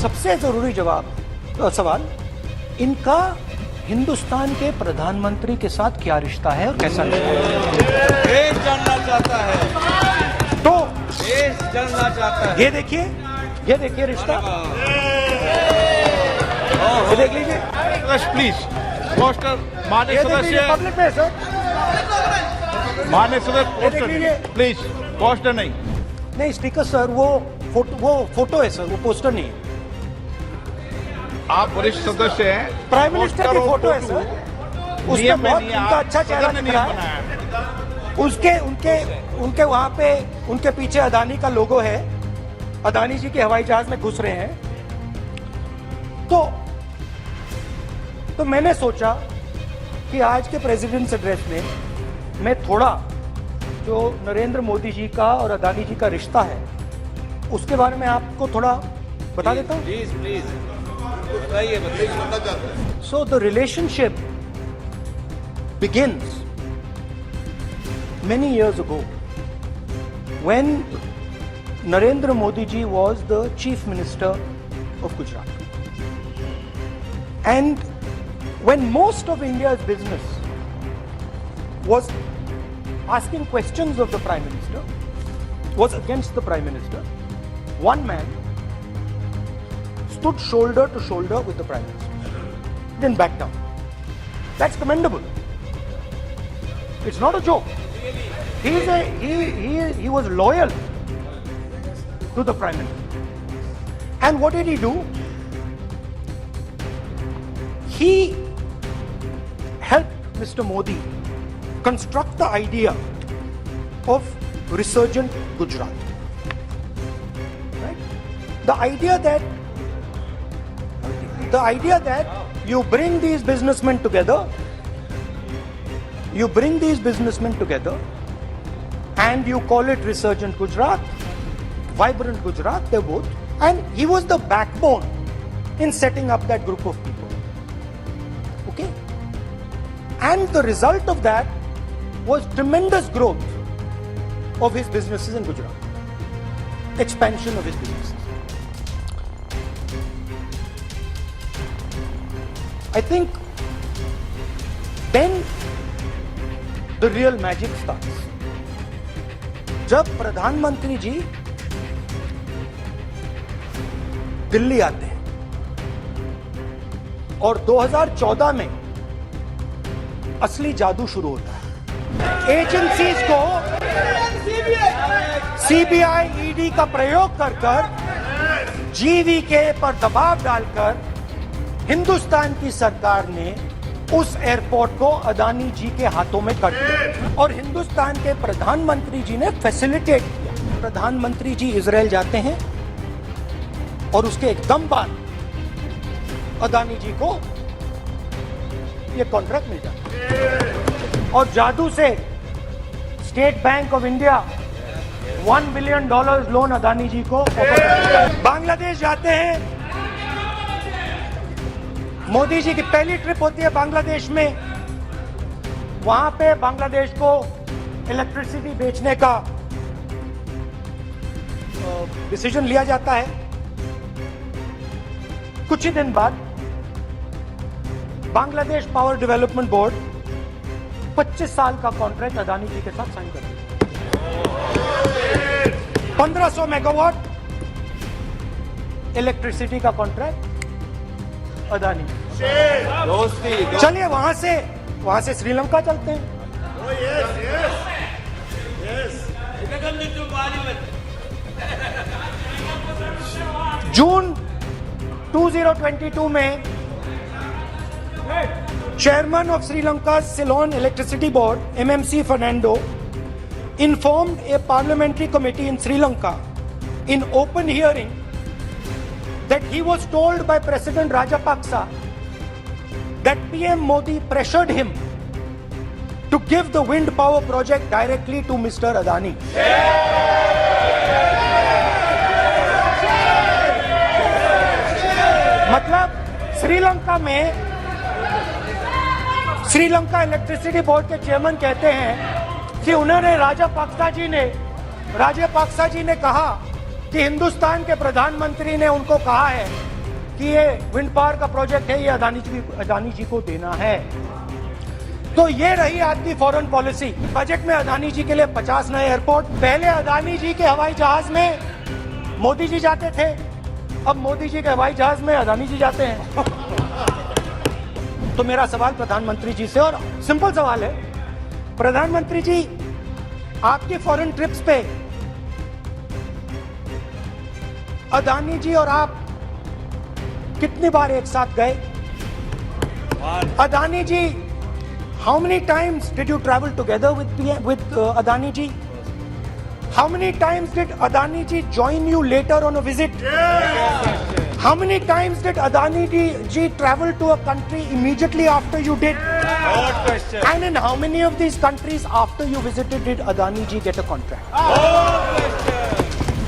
सबसे जरूरी सवाल, इनका हिंदुस्तान के प्रधानमंत्री के साथ क्या रिश्ता है और कैसा रिश्ता है? देश जानना चाहता है, तो देश जानना चाहता है। ये देखिए रिश्ता, ये देख लीजिए। प्लीज पोस्टर माननीय ये देख लीजिए सदस्य, पब्लिक में सर, माननीय सदस्य ये देख लीजिए। पोस्टर प्लीज, पोस्टर नहीं स्टिकर सर, वो फोटो है सर, वो पोस्टर नहीं है। आप वरिष्ठ सदस्य हैं, प्राइम मिनिस्टर की फोटो है सर, उसमें नियम में बहुत नहीं है, उनका आप अच्छा चेहरा सदन ने दिख रहा नियम है। बनाया है। उनके वहां पे उनके पीछे अदानी का लोगो है, अदानी जी के हवाई जहाज में घुस रहे हैं। तो मैंने सोचा कि आज के प्रेसिडेंट्स एड्रेस में मैं थोड़ा जो नरेंद्र मोदी जी का और अदानी जी का रिश्ता है उसके बारे में आपको थोड़ा बता देता हूँ। प्लीज प्लीज बताइए। So the relationship begins many years ago when Narendra Modi ji was the Chief Minister of Gujarat. And when most of India's business was asking questions of the Prime Minister, was against the Prime Minister, one man stood shoulder to shoulder with the Prime Minister. Didn't back down. That's commendable. It's not a joke. He was loyal to the Prime Minister. And what did he do? He helped Mr. Modi construct the idea of resurgent Gujarat. Right? The idea that you bring these businessmen together, and you call it Resurgent Gujarat, Vibrant Gujarat, they're both. And he was the backbone in setting up that group of people. Okay? And the result of that was tremendous growth of his businesses in Gujarat. Expansion of his businesses. I think then the real magic starts. जब प्रधानमंत्री जी दिल्ली आते हैं और 2014 में असली जादू शुरू होता है। एजेंसीज को सीबीआई, ईडी का प्रयोग कर जीवीके पर दबाव डालकर हिंदुस्तान की सरकार ने उस एयरपोर्ट को अदानी जी के हाथों में कर दिया और हिंदुस्तान के प्रधानमंत्री जी ने फैसिलिटेट किया। प्रधानमंत्री जी इजराइल जाते हैं और उसके एकदम बाद अदानी जी को ये कॉन्ट्रैक्ट मिल जाता है और जादू से State Bank of India $1 billion loan Adani ji को बांग्लादेश जाते हैं। मोदी जी की पहली ट्रिप होती है बांग्लादेश में, वहां पे बांग्लादेश को इलेक्ट्रिसिटी बेचने का डिसीजन लिया जाता है। कुछ ही दिन बाद बांग्लादेश पावर डेवलपमेंट बोर्ड 25 साल का कॉन्ट्रैक्ट अदानी जी के साथ साइन कर दिया। 1500 मेगावाट इलेक्ट्रिसिटी का कॉन्ट्रैक्ट अदानी। चलिए वहां से श्रीलंका चलते हैं। जून 2022 में chairman of Sri Lanka's Ceylon Electricity Board, MMC Fernando, informed a parliamentary committee in Sri Lanka in open hearing that he was told by President Rajapaksa that PM Modi pressured him to give the wind power project directly to Mr. Adani. मतलब Sri Lanka electricity board के chairman कहते हैं कि उन्होंने राजापाक्सा जी ने कहा कि हिंदुस्तान के प्रधानमंत्री ने उनको कहा है कि ये विंड पावर का प्रोजेक्ट है, ये अदानी जी को देना है। तो ये रही आपकी फॉरेन पॉलिसी। बजट में अदानी जी के लिए 50 नए एयरपोर्ट। पहले अदानी जी के हवाई जहाज में मोदी जी जाते थे, अब मोदी जी के हवाई जहाज में अदानी जी जाते हैं। तो मेरा सवाल प्रधानमंत्री जी से, और सिंपल सवाल है, प्रधानमंत्री जी आपकी फॉरेन ट्रिप्स पे अदानी जी और आप कितनी बार एक साथ गए? अदानी जी, how many times did you travel together with Adani ji? How many times did Adani ji join you later on a visit? How many times did Adani ji travel to a country immediately after you did? And in how many of these countries after you visited did Adani ji get a contract?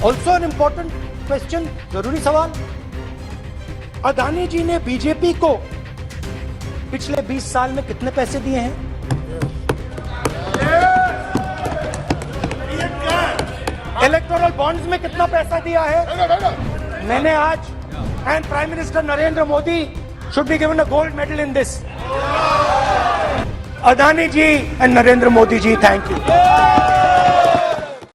Also an important question, जरूरी सवाल, अदानी जी ने BJP को पिछले 20 साल में कितने पैसे दिए हैं? इलेक्टोरल बॉन्ड्स में कितना पैसा दिया है? मैंने आज, and prime minister Narendra Modi should be given a gold medal in this. Adani ji and Narendra Modi ji, thank you.